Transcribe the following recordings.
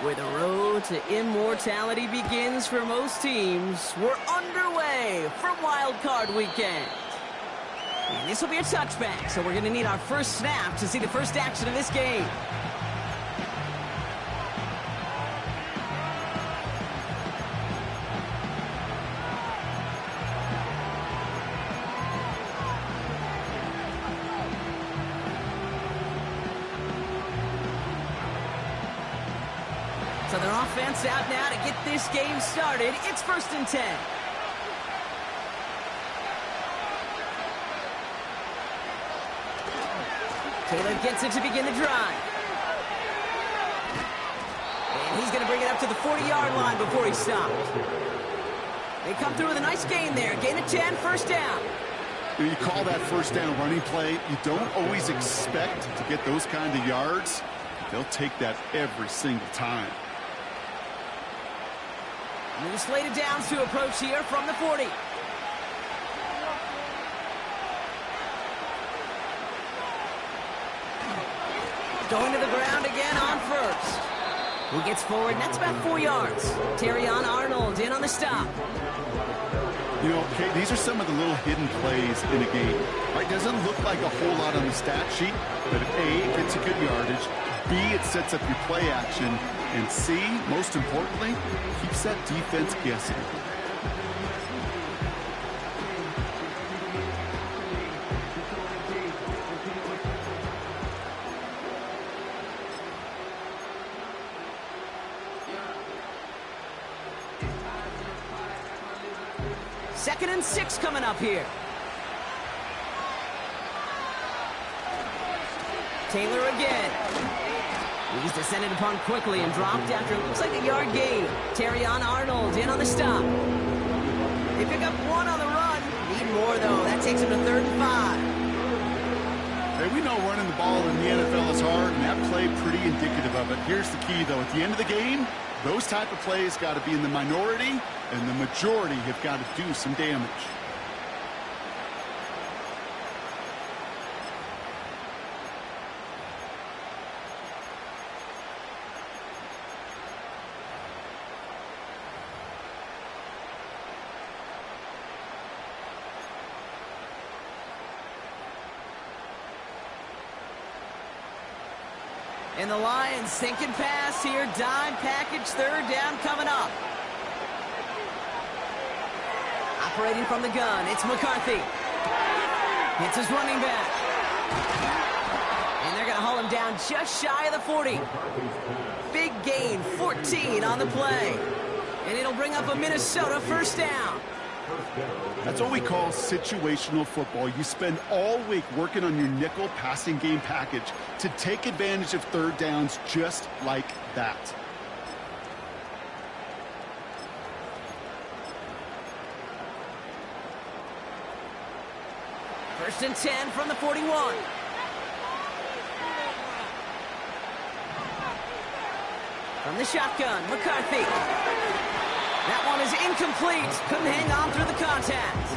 Where the road to immortality begins for most teams, we're underway for Wild Card Weekend. And this will be a touchback, so we're going to need our first snap to see the first action of this game. So their offense out now to get this game started. It's 1st and 10. Taylor gets it to begin the drive. And he's going to bring it up to the 40-yard line before he stops. They come through with a nice gain there. Gain of 10, first down. You call that first down running play. You don't always expect to get those kind of yards. They'll take that every single time. New slated downs to approach here from the 40. Going to the ground again on first. Who gets forward, and that's about 4 yards. Terrion Arnold in on the stop. You know, okay, these are some of the little hidden plays in a game. Right, doesn't look like a whole lot on the stat sheet, but A, it gets a good yardage. B, it sets up your play action. And C, most importantly, keeps that defense guessing. Second and 6 coming up here. Taylor again. He's descended upon quickly and dropped after it looks like a yard gain. Terrion Arnold in on the stop. They pick up 1 on the run. Need more, though. That takes him to 3rd and 5. Hey, we know running the ball in the NFL is hard, and that play pretty indicative of it. Here's the key, though. At the end of the game, those type of plays got to be in the minority, and the majority have got to do some damage. And the Lions sinking pass here. Dime package, 3rd down coming up. Operating from the gun, it's McCarthy. Hits his running back. And they're going to haul him down just shy of the 40. Big gain, 14 on the play. And it'll bring up a Minnesota first down. That's what we call situational football. You spend all week working on your nickel passing game package to take advantage of 3rd downs just like that. First and 10 from the 41. From the shotgun, McCarthy. That one is incomplete. Couldn't hang on through the contact.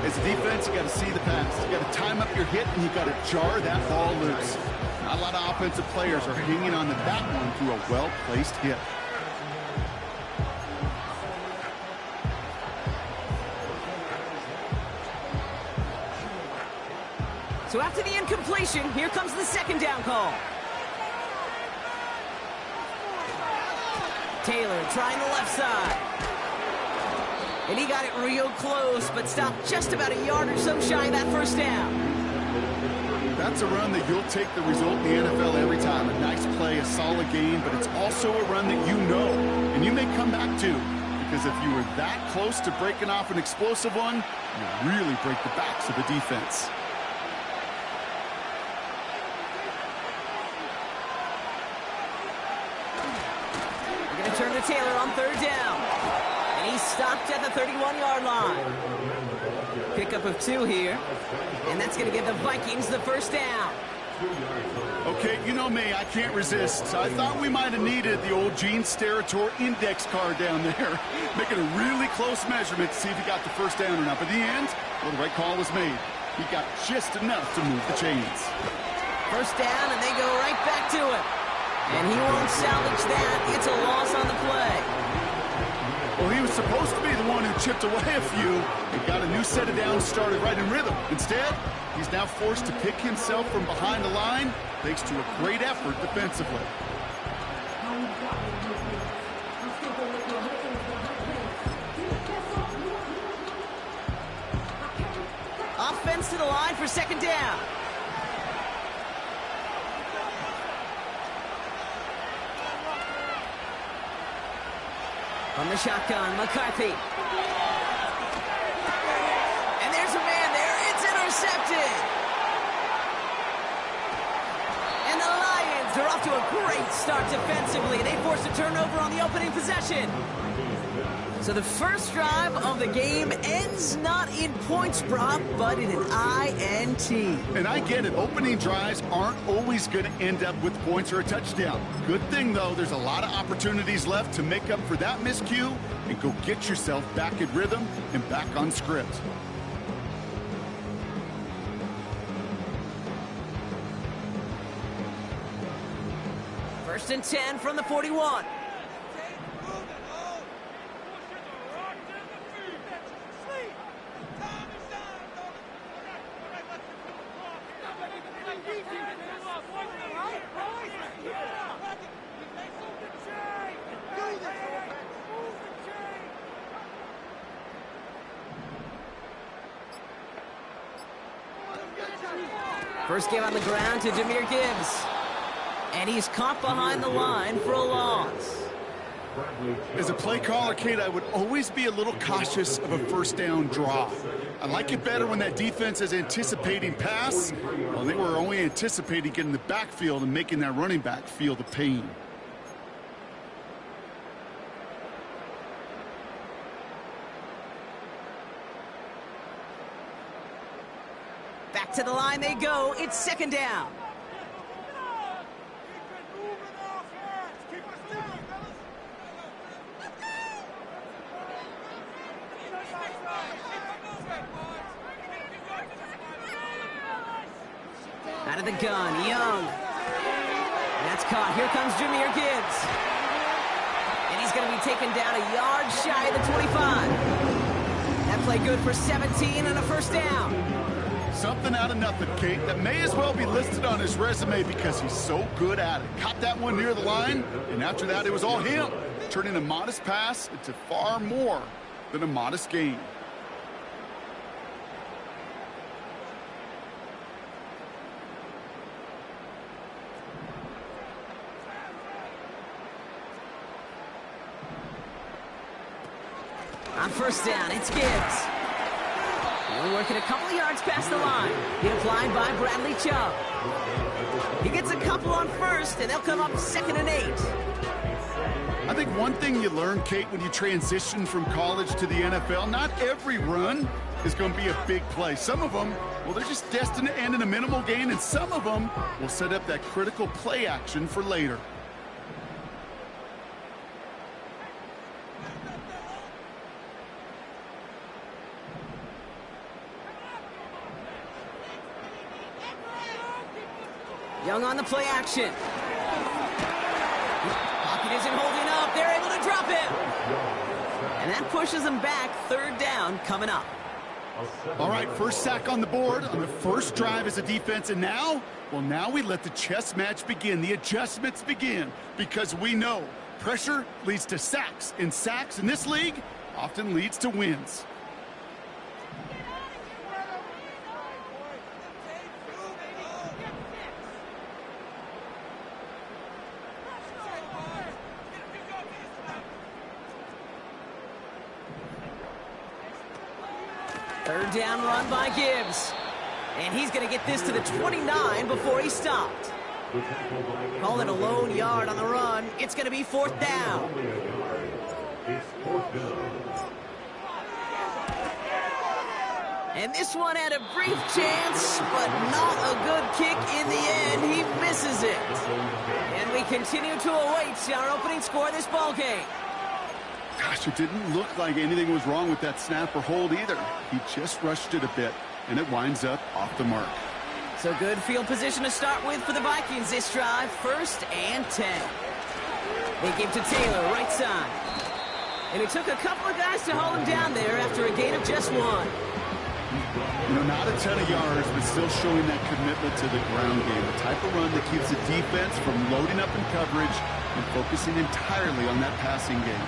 As a defense, you got to see the pass. You got to time up your hit, and you got to jar that ball loose. Not a lot of offensive players are hanging on to that one through a well-placed hit. So after the incompletion, here comes the 2nd down call. Taylor trying the left side. And he got it real close, but stopped just about a yard or so shy of that first down. That's a run that you'll take the result in the NFL every time. A nice play, a solid game, but it's also a run that you know, and you may come back to. Because if you were that close to breaking off an explosive one, you really break the backs of the defense. Turn to Taylor on 3rd down. And he's stopped at the 31-yard line. Pickup of 2 here. And that's going to give the Vikings the first down. Okay, you know me, I can't resist. I thought we might have needed the old Gene Steratore index card down there. Making a really close measurement to see if he got the first down or not. But in the end, well, the right call was made. He got just enough to move the chains. First down, and they go right back to it. And he won't salvage that. It's a loss on the play. Well, he was supposed to be the one who chipped away a few and got a new set of downs started right in rhythm. Instead, he's now forced to pick himself from behind the line thanks to a great effort defensively. Offense to the line for second down. From the shotgun, McCarthy. And there's a man there. It's intercepted. And the Lions are off to a great start defensively. They forced a turnover on the opening possession. So the first drive of the game ends not in points, Brock, but in an INT. And I get it. Opening drives aren't always going to end up with points or a touchdown. Good thing, though, there's a lot of opportunities left to make up for that miscue and go get yourself back in rhythm and back on script. First and 10 from the 41. First game on the ground to Jahmyr Gibbs. And he's caught behind the line for a loss. As a play caller, Kate, I would always be a little cautious of a first down draw. I like it better when that defense is anticipating pass. Well, they were only anticipating getting the backfield and making that running back feel the pain. Back to the line they go. It's second down. Out of the gun, Young. That's caught. Here comes Jahmyr Gibbs. And he's going to be taken down a yard shy of the 25. That play good for 17 and a first down. Something out of nothing, Kate, that may as well be listed on his resume because he's so good at it. Caught that one near the line, and after that, it was all him, turning a modest pass into far more than a modest gain. On first down, it's Gibbs. Only working a couple of yards past the line. Hit applied by Bradley Chubb. He gets a couple on first, and they'll come up 2nd and 8. I think one thing you learn, Kate, when you transition from college to the NFL, not every run is going to be a big play. Some of them, well, they're just destined to end in a minimal gain, and some of them will set up that critical play action for later. Young on the play action. Pocket isn't holding up. They're able to drop him. And that pushes them back. 3rd down coming up. All right, first sack on the board on the first drive as a defense. And now, well, now we let the chess match begin. The adjustments begin because we know pressure leads to sacks. And sacks in this league often leads to wins. Third down run by Gibbs. And he's going to get this to the 29 before he stopped. Call it a lone yard on the run. It's going to be 4th down. And this one had a brief chance, but not a good kick in the end. He misses it. And we continue to await our opening score of this ballgame. Gosh, it didn't look like anything was wrong with that snap or hold either. He just rushed it a bit, and it winds up off the mark. So good field position to start with for the Vikings this drive. 1st and 10. They give to Taylor, right side. And it took a couple of guys to hold him down there after a gain of just 1. You know, not a ton of yards, but still showing that commitment to the ground game. The type of run that keeps the defense from loading up in coverage and focusing entirely on that passing game.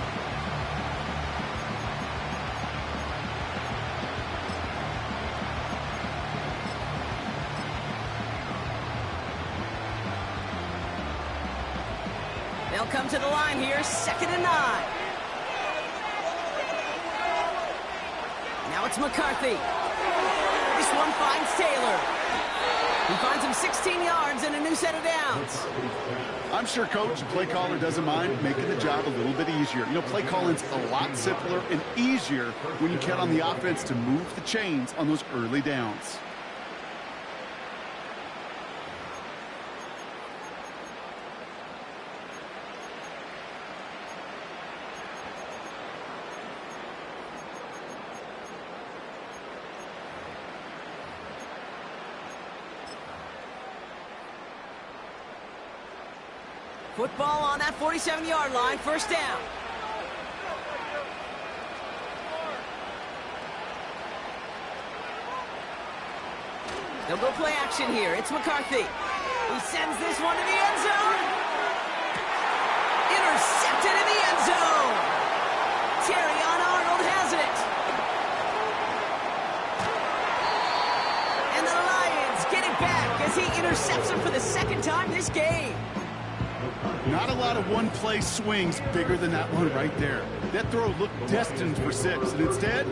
They'll come to the line here, 2nd and 9. Now it's McCarthy. This one finds Taylor. He finds him 16 yards and a new set of downs. I'm sure coach, the play caller doesn't mind making the job a little bit easier. You know, play calling's a lot simpler and easier when you count on the offense to move the chains on those early downs. Football on that 47-yard line, 1st down. They'll go play action here. It's McCarthy. He sends this one to the end zone. Intercepted in the end zone. Arnold has it. And the Lions get it back as he intercepts him for the 2nd time this game. Not a lot of one-play swings bigger than that one right there. That throw looked destined for 6, and instead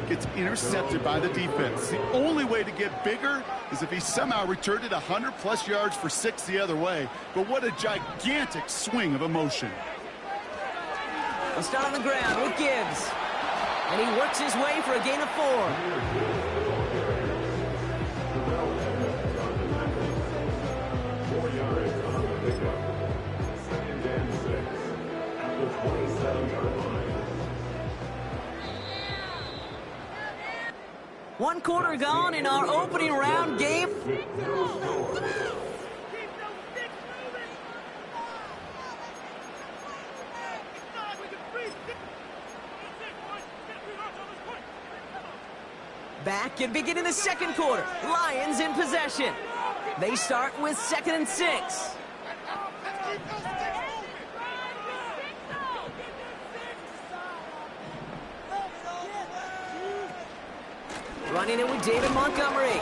gets intercepted by the defense. The only way to get bigger is if he somehow returned it 100-plus yards for 6 the other way. But what a gigantic swing of emotion. He'll start on the ground with Gibbs. And he works his way for a gain of 4. One quarter gone in our opening round game. Back and beginning the 2nd quarter. Lions in possession. They start with 2nd and 6. Running it with David Montgomery.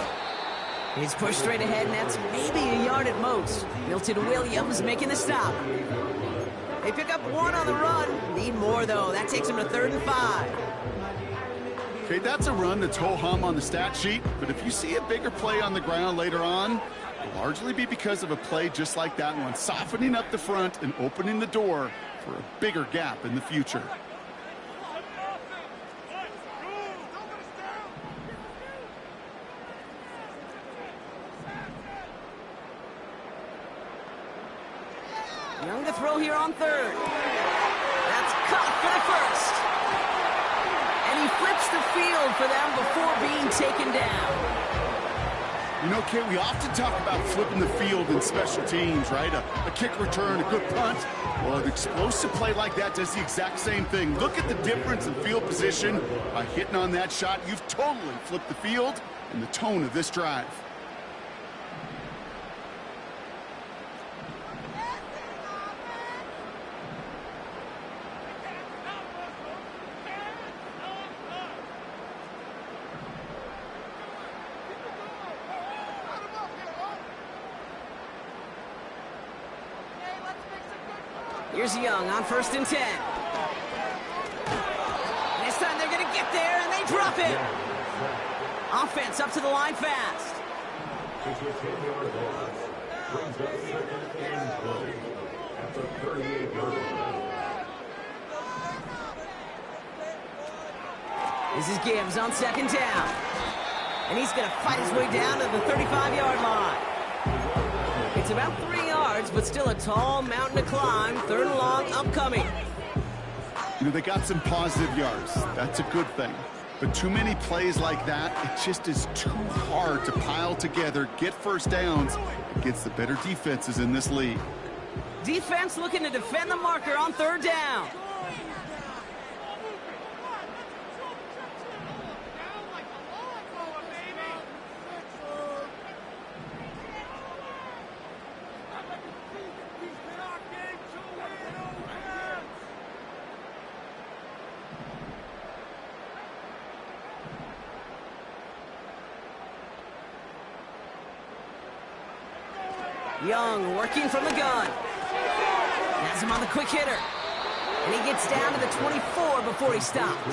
He's pushed straight ahead, and that's maybe a yard at most. Milton Williams making the stop. They pick up 1 on the run. Need more, though. That takes them to 3rd and 5. Okay, that's a run that's ho-hum on the stat sheet, but if you see a bigger play on the ground later on, it'll largely be because of a play just like that one, softening up the front and opening the door for a bigger gap in the future. Young to throw here on 3rd. That's caught for the 1st. And he flips the field for them before being taken down. You know, Kate, we often talk about flipping the field in special teams, right? A kick return, a good punt. Well, an explosive play like that does the exact same thing. Look at the difference in field position. By hitting on that shot, you've totally flipped the field and the tone of this drive. Here's Young on 1st and 10. This time they're going to get there, and they drop it. Offense up to the line fast. This is Gibbs on 2nd down. And he's going to fight his way down to the 35-yard line. It's about 3 yards, but still a tall mountain to climb. 3rd and long upcoming. You know, they got some positive yards. That's a good thing. But too many plays like that, it just is too hard to pile together, get first downs against the better defenses in this league. Defense looking to defend the marker on 3rd down. Young working from the gun. Has him on the quick hitter. And he gets down to the 24 before he stopped.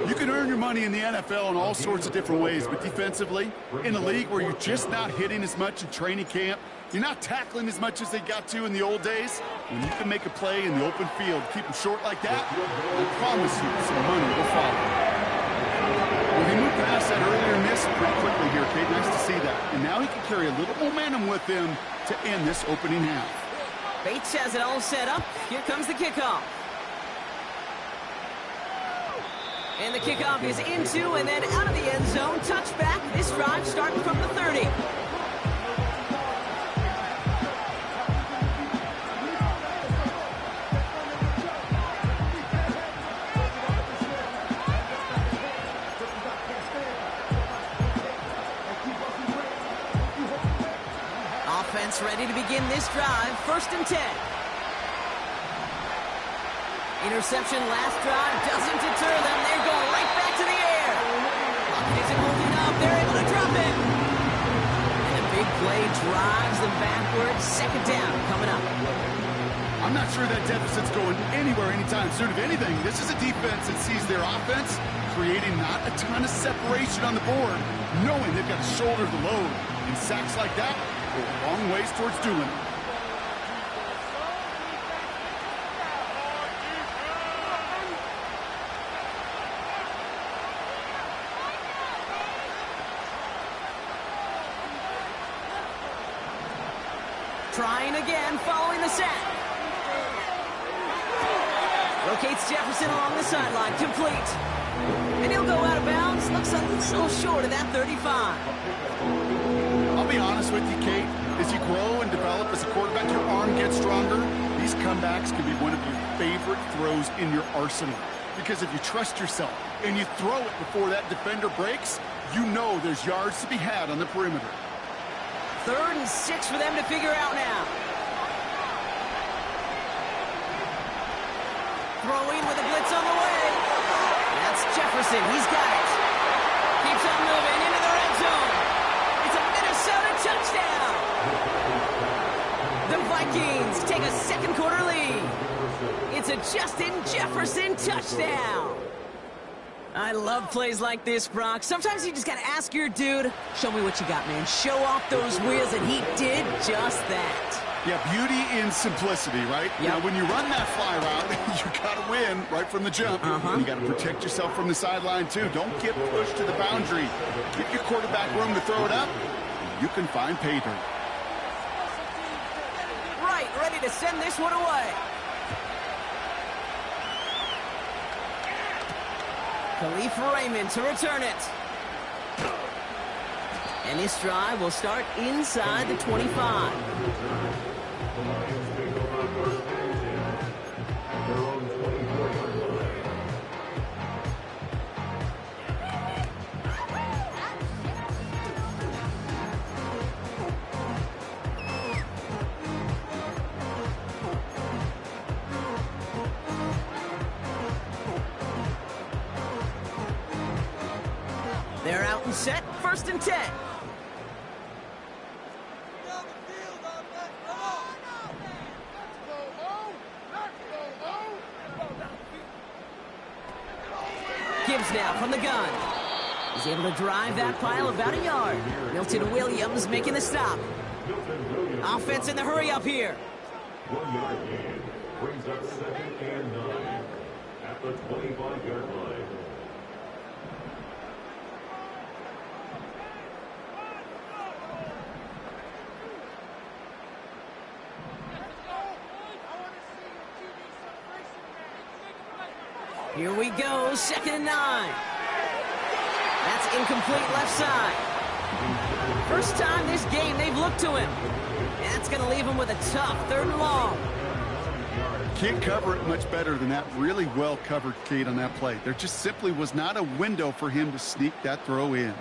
You can earn your money in the NFL in all sorts of different ways, but defensively, in a league where you're just not hitting as much in training camp, you're not tackling as much as they got to in the old days, when you can make a play in the open field, keep them short like that, I promise you some money will follow. Well, he moved past that earlier miss pretty quickly here, Kate. Nice to see that. And now he can carry a little momentum with him to end this opening half. Bates has it all set up. Here comes the kickoff. And the kickoff is into and then out of the end zone. Touchback. This drive starting from the 30. Offense ready to begin this drive. 1st and 10. Interception last drive doesn't deter them. They're going right back to the air. Clock isn't holding up. They're able to drop it. And a big play drives them backwards. 2nd down coming up. I'm not sure that deficit's going anywhere anytime soon. If anything, this is a defense that sees their offense creating not a ton of separation on the board, knowing they've got to shoulder the load. And sacks like that go a long ways towards doing it. Trying again, following the sack. Locates Jefferson along the sideline, complete. And he'll go out of bounds. Looks a little short of that 35. I'll be honest with you, Kate. As you grow and develop as a quarterback, your arm gets stronger. These comebacks can be one of your favorite throws in your arsenal. Because if you trust yourself and you throw it before that defender breaks, you know there's yards to be had on the perimeter. 3rd and 6 for them to figure out now. Throwing with a blitz on the way. That's Jefferson. He's got it. Keeps on moving into the red zone. It's a Minnesota touchdown. The Vikings take a 2nd quarter lead. It's a Justin Jefferson touchdown. I love plays like this, Brock. Sometimes you just got to ask your dude, show me what you got, man. Show off those wheels, and he did just that. Yeah, beauty in simplicity, right? Yep. Now, when you run that fly route, you got to win right from the jump. You got to protect yourself from the sideline, too. Don't get pushed to the boundary. Give your quarterback room to throw it up. You can find pay dirt. Right, ready to send this one away. Khalif Raymond to return it. And this drive will start inside the 25. They're out and set, 1st and 10. Gibbs now from the gun. He's able to drive that pile about a yard. Milton Williams making the stop. Offense in the hurry up here. 1 yard gain brings up 2nd and 9 at the 25-yard line. Here we go, 2nd and 9. That's incomplete left side. First time this game they've looked to him. And that's going to leave him with a tough 3rd and long. Can't cover it much better than that. Really well covered, Kate, on that play. There just simply was not a window for him to sneak that throw in.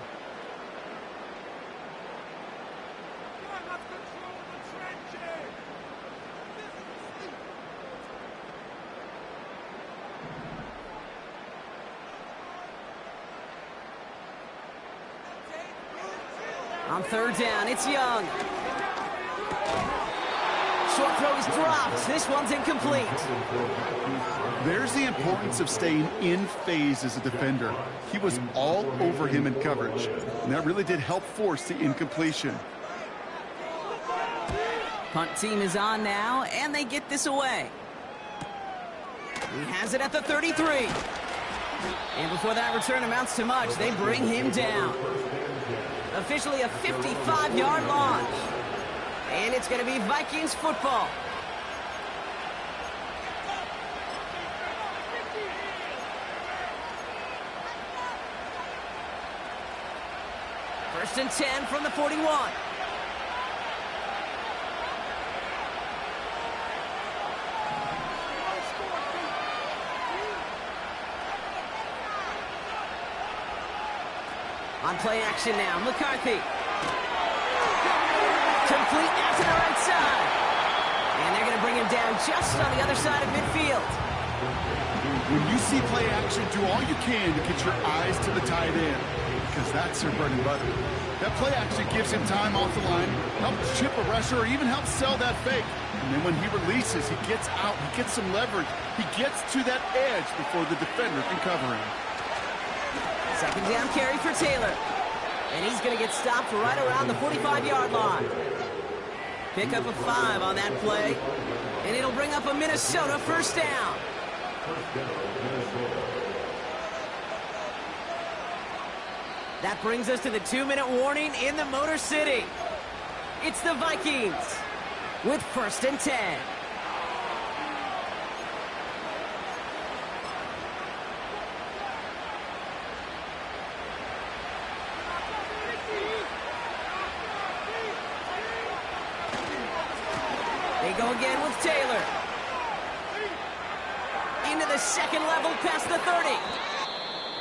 On 3rd down, it's Young. Short throw is dropped. This one's incomplete. There's the importance of staying in phase as a defender. He was all over him in coverage, and that really did help force the incompletion. Punt team is on now, and they get this away. He has it at the 33. And before that return amounts to much, they bring him down. Officially a 55-yard launch. And it's going to be Vikings football. First and 10 from the 41. On play action now, McCarthy. Complete out to the right side. And they're going to bring him down just on the other side of midfield. When you see play action, do all you can to get your eyes to the tight end, because that's their bread and butter. That play action gives him time off the line, helps chip a rusher, or even helps sell that fake. And then when he releases, he gets out, he gets some leverage. He gets to that edge before the defender can cover him. 2nd down carry for Taylor. And he's going to get stopped right around the 45-yard line. Pick up a 5 on that play. And it'll bring up a Minnesota 1st down. That brings us to the 2-minute warning in the Motor City. It's the Vikings with 1st and 10. They go again with Taylor. Into the 2nd level past the 30.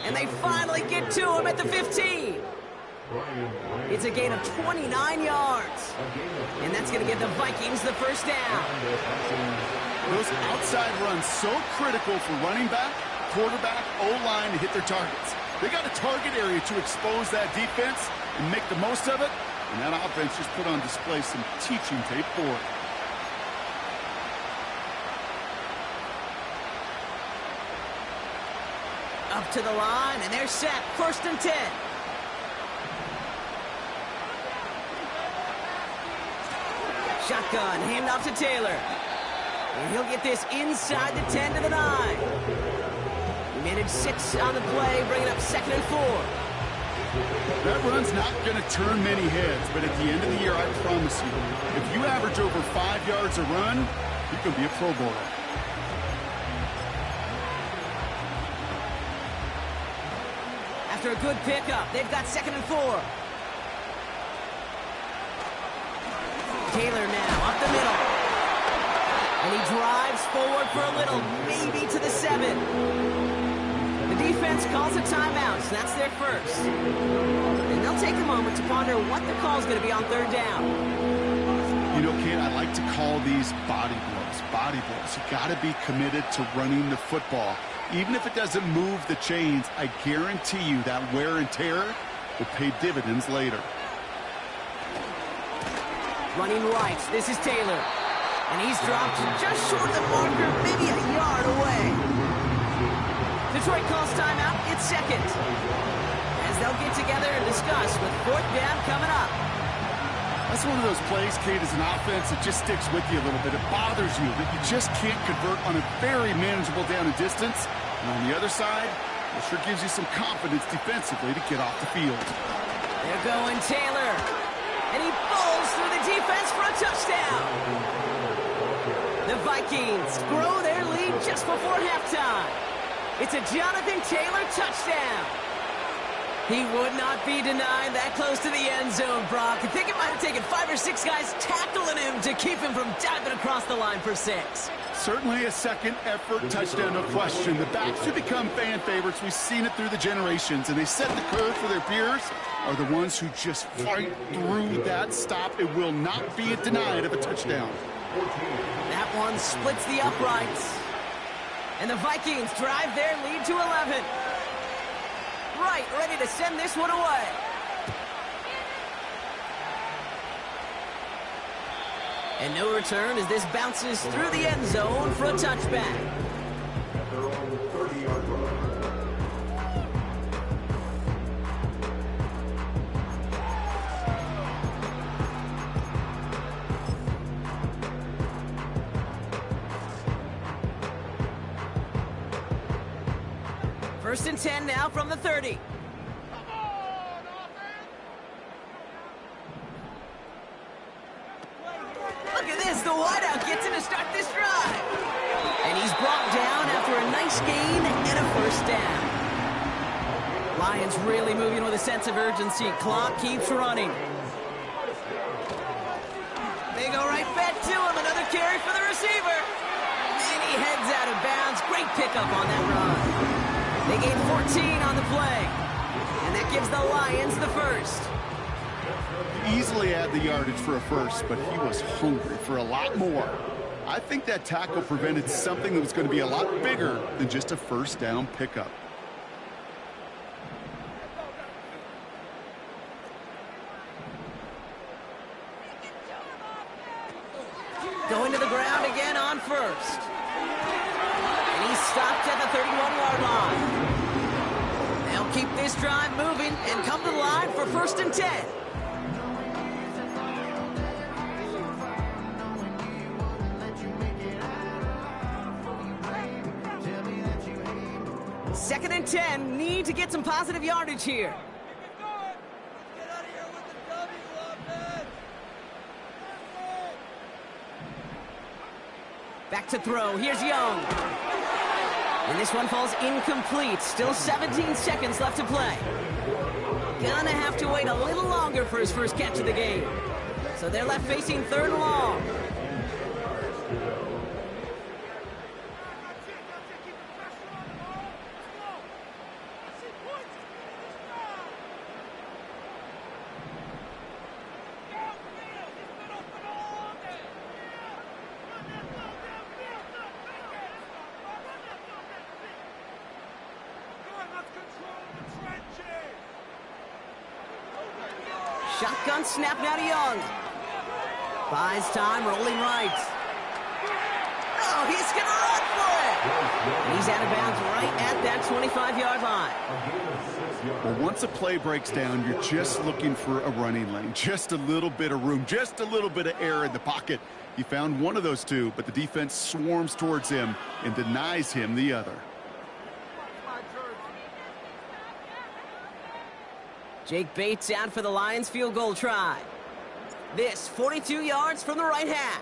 And they finally get to him at the 15. It's a gain of 29 yards. And that's going to give the Vikings the 1st down. Those outside runs so critical for running back, quarterback, O-line to hit their targets. They got a target area to expose that defense and make the most of it. And that offense just put on display some teaching tape for it. Up to the line, and they're set. 1st and 10. Shotgun, handoff to Taylor. And he'll get this inside the 10 to the 9. He managed 6 on the play, bringing up 2nd and 4. That run's not going to turn many heads, but at the end of the year, I promise you, if you average over 5 yards a run, you can be a Pro Bowler. After a good pickup, they've got 2nd and 4. Taylor now up the middle. And he drives forward for a little, maybe to the 7. The defense calls a timeout, so that's their 1st. And they'll take a moment to ponder what the call is going to be on 3rd down. You know, Ken, I like to call these body blows. Body blows. You got to be committed to running the football. Even if it doesn't move the chains, I guarantee you that wear and tear will pay dividends later. Running right, this is Taylor. And he's dropped just short of the marker, maybe a yard away. Detroit calls timeout, it's 2nd. As they'll get together and discuss with 4th down coming up. That's one of those plays, Kate, as an offense that just sticks with you a little bit. It bothers you that you just can't convert on a very manageable down and distance. And on the other side, it sure gives you some confidence defensively to get off the field. They're going Taylor. And he bowls through the defense for a touchdown. The Vikings grow their lead just before halftime. It's a Jonathan Taylor touchdown. He would not be denied that close to the end zone, Brock. I think it might have taken 5 or 6 guys tackling him to keep him from diving across the line for 6. Certainly a second effort touchdown, no question. The backs who become fan favorites, we've seen it through the generations, and they set the curve for their peers, are the ones who just fight through that stop. It will not be denied of a touchdown. That one splits the uprights. And the Vikings drive their lead to 11. Right, ready to send this one away. And no return as this bounces through the end zone for a touchback. At their own 30-yard line. First and 10 now from the 30. Look at this, the wideout gets him to start this drive. And he's brought down after a nice gain and a first down. Lions really moving with a sense of urgency. Clock keeps running. They go right back to him. Another carry for the receiver. And he heads out of bounds. Great pickup on that run. They gain 14 on the play. And that gives the Lions the first. Easily add the yardage for a first, but he was hungry for a lot more. I think that tackle prevented something that was going to be a lot bigger than just a first down pickup. Going to the ground again on first. And he's stopped at the 31-yard line. They'll keep this drive moving and come to the line for first and 10. Second and 10, need to get some positive yardage here. Back to throw, here's Young. And this one falls incomplete. Still 17 seconds left to play. Gonna have to wait a little longer for his first catch of the game. So they're left facing third and long. Shotgun snap now to Young. Buys time, rolling right. Oh, he's going to run for it. And he's out of bounds right at that 25-yard line. Well, once a play breaks down, you're just looking for a running lane. Just a little bit of room, just a little bit of air in the pocket. He found one of those two, but the defense swarms towards him and denies him the other. Jake Bates out for the Lions field goal try. This 42 yards from the right hash.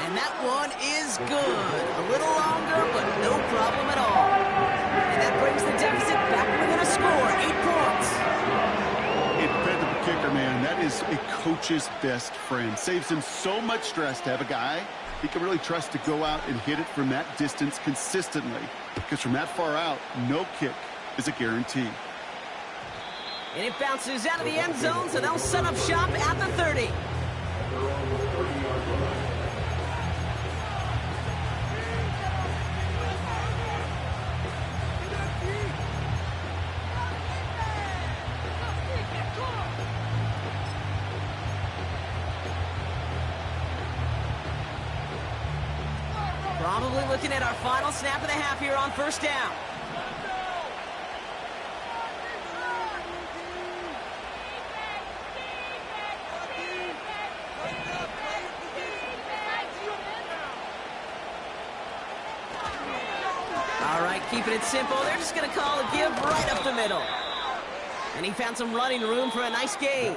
And that one is good. A little longer, but no problem at all. And that brings the deficit back within a score, 8 points. A dependable kicker, man. That is a coach's best friend. Saves him so much stress to have a guy he can really trust to go out and hit it from that distance consistently. Because from that far out, no kick is a guarantee. And it bounces out of the end zone, so they'll set up shop at the 30. Probably looking at our final snap of the half here on first down. Keeping it simple, they're just going to call a give right up the middle. And he found some running room for a nice gain.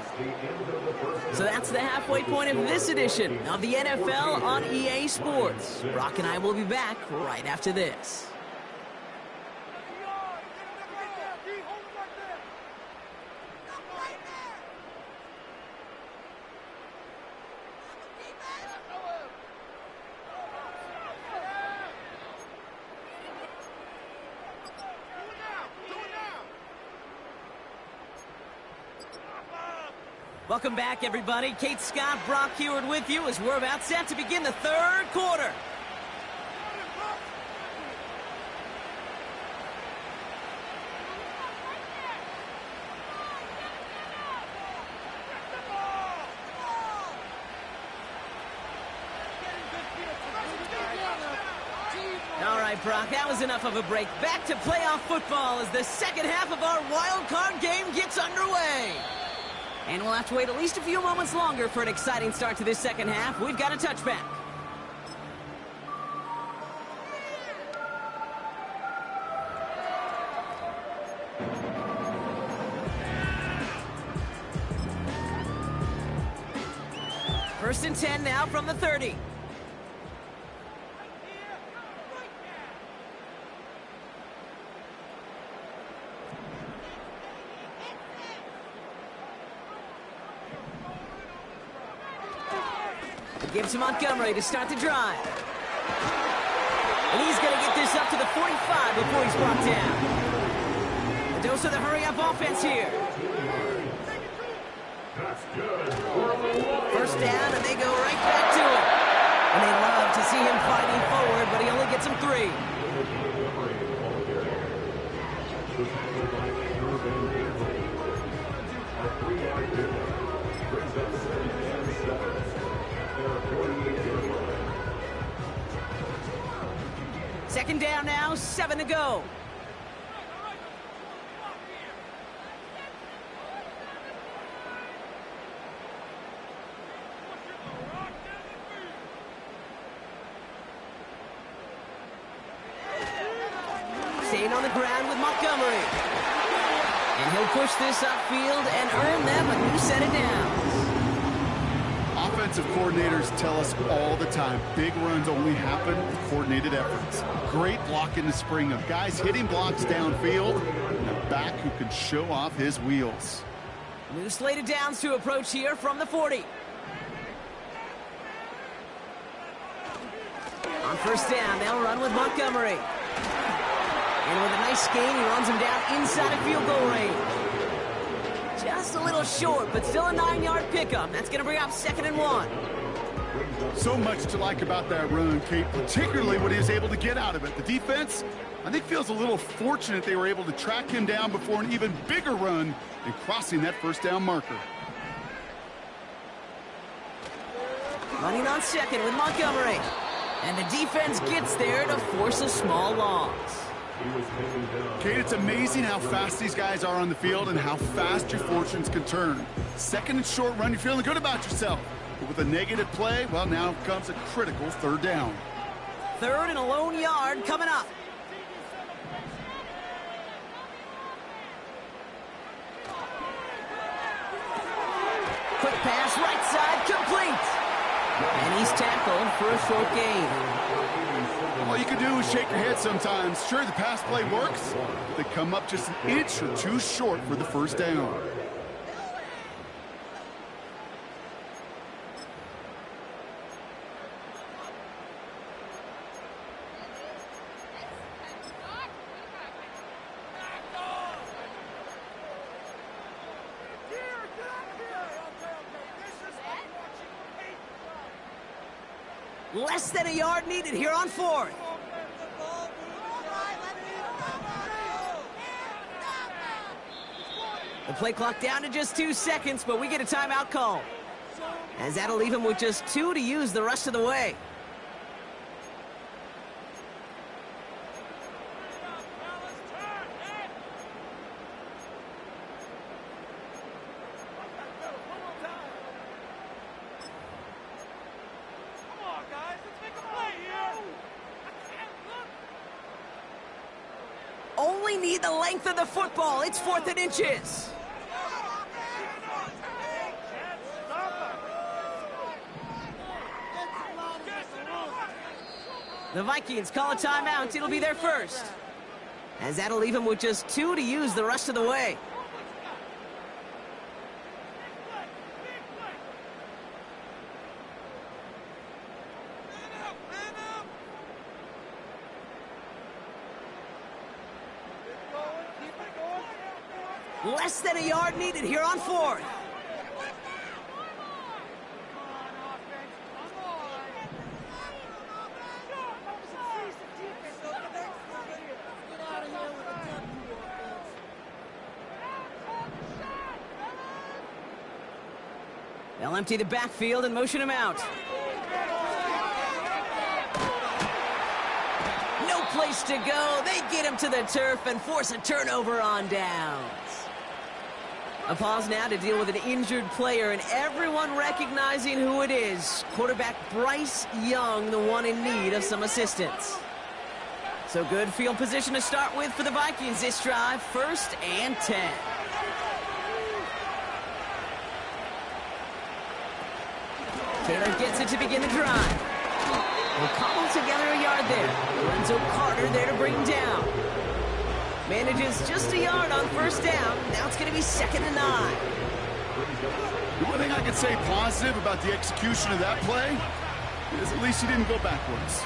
So that's the halfway point of this edition of the NFL on EA Sports. Brock and I will be back right after this. Welcome back, everybody. Kate Scott, Brock Heward with you as we're about set to begin the third quarter. All right, Brock, that was enough of a break. Back to playoff football as the second half of our wild card game gets underway. And we'll have to wait at least a few moments longer for an exciting start to this second half. We've got a touchback. First and 10 now from the 30. Gives to Montgomery to start the drive. And he's going to get this up to the 45 before he's brought down. A dose of the hurry-up offense here. First down, and they go right back to it. And they love to see him fighting forward, but he only gets him 3. Second down now, 7 to go. Staying on the ground with Montgomery. And he'll push this upfield and earn them a new set of downs. Offensive coordinators tell us all the time, big runs only happen with coordinated efforts. Great block in the spring of guys hitting blocks downfield, and a back who can show off his wheels. New slate of downs to approach here from the 40. On first down, they'll run with Montgomery. And with a nice gain, he runs him down inside of field goal range. Just a little short, but still a 9-yard pickup. That's going to bring up 2nd and 1. So much to like about that run, Kate, particularly what he was able to get out of it. The defense, I think, feels a little fortunate they were able to track him down before an even bigger run and crossing that first down marker. Running on second with Montgomery. And the defense gets there to force a small loss. Kate, it's amazing how fast these guys are on the field and how fast your fortunes can turn. Second and short run, you're feeling good about yourself. But with a negative play, well, now comes a critical third down. Third and a lone yard coming up. Quick pass, right side, complete. And he's tackled for a short gain. All you can do is shake your head sometimes. Sure, the pass play works. They come up just an inch or two short for the first down. Less than a yard needed here on 4th. The play clock down to just 2 seconds, but we get a timeout call. As that'll leave him with just 2 to use the rest of the way. Only need the length of the football. It's 4th and inches. The Vikings call a timeout. It'll be their first. As that'll leave him with just 2 to use the rest of the way. Less than a yard needed here on 4th. They'll empty the backfield and motion him out. No place to go. They get him to the turf and force a turnover on downs. A pause now to deal with an injured player, and everyone recognizing who it is. Quarterback Bryce Young, the one in need of some assistance. So good field position to start with for the Vikings this drive, 1st and 10. Taylor gets it to begin the drive. We'll cobble together a yard there. Lorenzo Carter there to bring down. Manages just a yard on 1st down. Now it's going to be 2nd and 9. The one thing I can say positive about the execution of that play is at least he didn't go backwards.